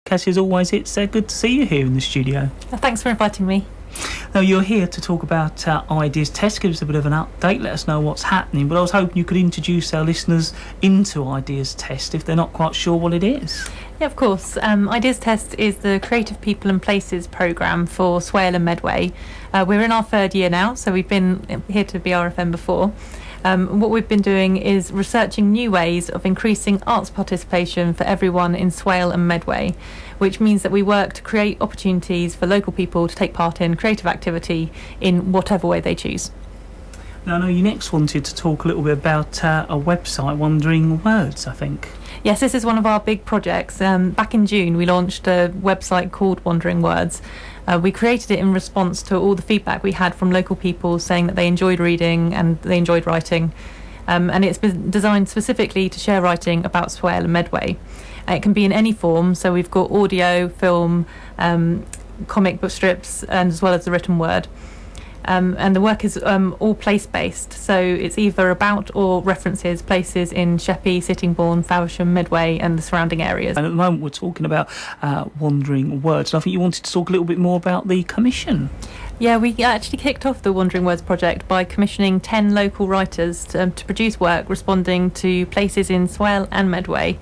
Cassy, as always, it's good to see you here in the studio. Thanks for inviting me. Now, you're here to talk about Ideas Test, give us a bit of an update, let us know what's happening, but I was hoping you could introduce our listeners into Ideas Test if they're not quite sure what it is. Yeah, of course. Ideas Test is the Creative People and Places programme for Swale Medway. We're in our third year now, so we've been here to BRFM before. What we've been doing is researching new ways of increasing arts participation for everyone in Swale and Medway, which means that we work to create opportunities for local people to take part in creative activity in whatever way they choose. Now, I know you next wanted to talk a little bit about a website, Wandering Words, I think. Yes, this is one of our big projects. Back in June, we launched a website called Wandering Words. We created it in response to all the feedback we had from local people saying that they enjoyed reading and they enjoyed writing. And it's been designed specifically to share writing about Swale and Medway. It can be in any form, so we've got audio, film, comic book strips, and as well as the written word. And the work is all place-based, so it's either about or references places in Sheppey, Sittingbourne, Faversham, Medway and the surrounding areas. And at the moment we're talking about Wandering Words, and I think you wanted to talk a little bit more about the commission. Yeah, we actually kicked off the Wandering Words project by commissioning 10 local writers to produce work responding to places in Swale and Medway.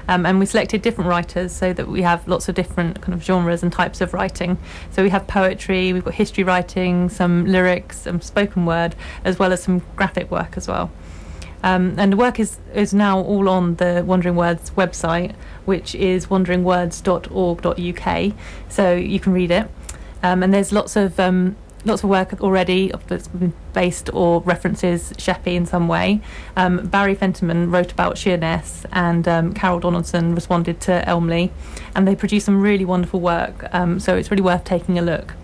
And we selected different writers so that we have lots of different kind of genres and types of writing. So we have poetry, we've got history writing, some lyrics, some spoken word, as well as some graphic work as well. And the work is now all on the Wandering Words website, which is wanderingwords.org.uk, so you can read it. And there's lots of work already that's been based or references Sheppey in some way. Barry Fenterman wrote about Sheerness, and Carol Donaldson responded to Elmley, and they produced some really wonderful work, so it's really worth taking a look.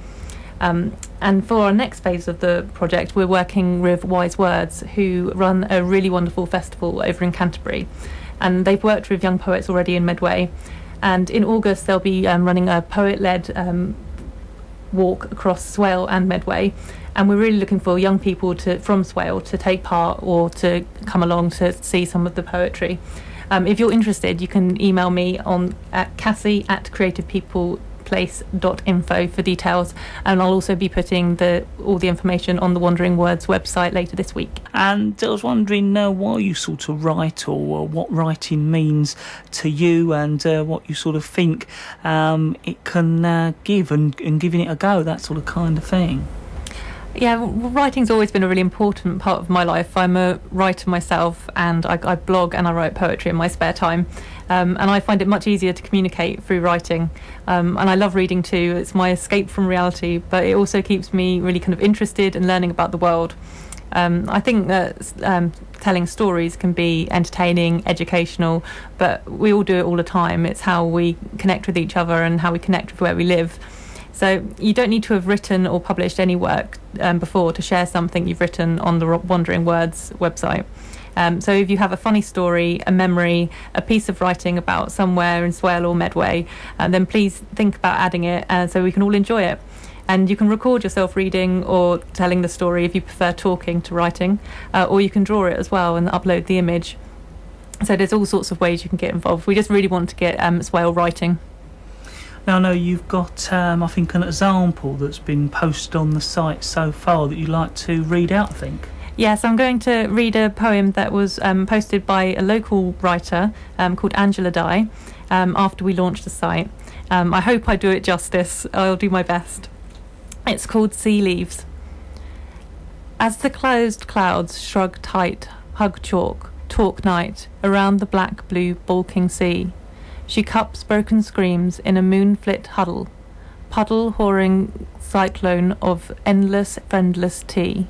And for our next phase of the project, we're working with Wise Words, who run a really wonderful festival over in Canterbury, and they've worked with young poets already in Medway, and in August they'll be running a poet-led walk across Swale and Medway, and we're really looking for young people from Swale to take part or to come along to see some of the poetry. If you're interested, you can email me at Cassy at creativepeopleplace.info for details, and I'll also be putting all the information on the Wandering Words website later this week. And I was wondering why you sort of write, or what writing means to you, and what you sort of think it can give, and giving it a go, that sort of kind of thing. Yeah, writing's always been a really important part of my life. I'm a writer myself, and I blog and I write poetry in my spare time. And I find it much easier to communicate through writing. And I love reading too. It's my escape from reality, but it also keeps me really kind of interested in learning about the world. I think that telling stories can be entertaining, educational, but we all do it all the time. It's how we connect with each other and how we connect with where we live. So you don't need to have written or published any work before to share something you've written on the Wandering Words website. So if you have a funny story, a memory, a piece of writing about somewhere in Swale or Medway, then please think about adding it so we can all enjoy it. And you can record yourself reading or telling the story if you prefer talking to writing, or you can draw it as well and upload the image. So there's all sorts of ways you can get involved. We just really want to get Swale writing. Now, I know you've got, I think, an example that's been posted on the site so far that you'd like to read out, I think. Yes, I'm going to read a poem that was posted by a local writer called Angela Dye after we launched the site. I hope I do it justice. I'll do my best. It's called Sea Leaves. As the closed clouds shrug tight, hug chalk, talk night, around the black-blue bulking sea, she cups broken screams in a moonflit huddle, puddle whoring cyclone of endless, friendless tea.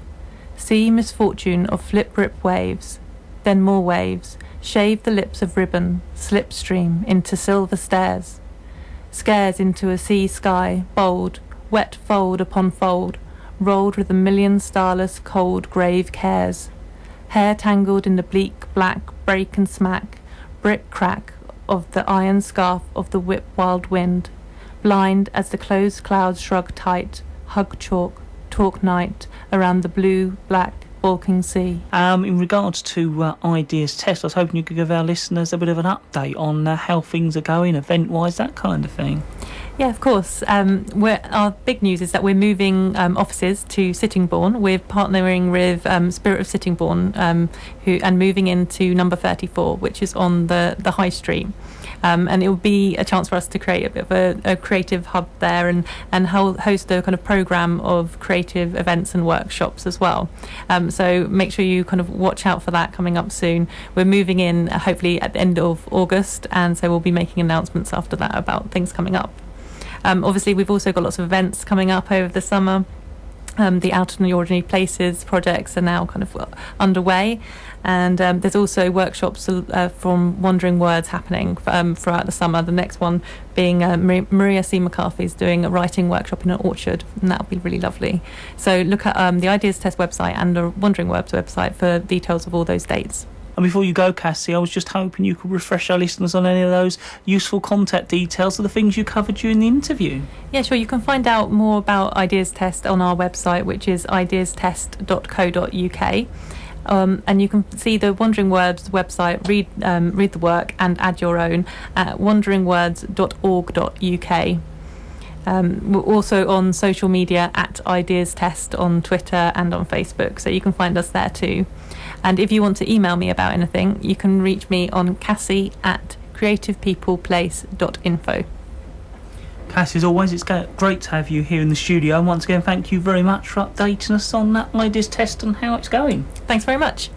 See misfortune of flip-rip waves, then more waves, shave the lips of ribbon, slipstream into silver stairs. Scares into a sea sky, bold, wet fold upon fold, rolled with a million starless, cold, grave cares. Hair tangled in the bleak, black, break and smack, brick crack of the iron scarf of the whip wild wind, blind as the closed clouds shrug tight, hug chalk, talk night, around the blue, black, Balkingsea. In regards to Ideas Test, I was hoping you could give our listeners a bit of an update on how things are going, event-wise, that kind of thing. Yeah, of course. Our big news is that we're moving offices to Sittingbourne. We're partnering with Spirit of Sittingbourne and moving into number 34, which is on the High Street. And it will be a chance for us to create a bit of a creative hub there and host a kind of programme of creative events and workshops as well. So make sure you kind of watch out for that coming up soon. We're moving in hopefully at the end of August, and so we'll be making announcements after that about things coming up. Obviously, we've also got lots of events coming up over the summer. The Out of the Ordinary Places projects are now kind of underway, and there's also workshops from Wandering Words happening throughout the summer. The next one being Maria C. McCarthy's doing a writing workshop in an orchard, and that'll be really lovely. So look at the Ideas Test website and the Wandering Words website for details of all those dates. And before you go, Cassy, I was just hoping you could refresh our listeners on any of those useful contact details of the things you covered during the interview. Yeah, sure. You can find out more about Ideas Test on our website, which is ideastest.co.uk. And you can see the Wandering Words website, read the work and add your own at wanderingwords.org.uk. We're also on social media at Ideas Test on Twitter and on Facebook, so you can find us there too. And if you want to email me about anything, you can reach me on Cassy at creativepeopleplace.info. Cassy, as always, it's great to have you here in the studio. And once again, thank you very much for updating us on that Ideas Test and how it's going. Thanks very much.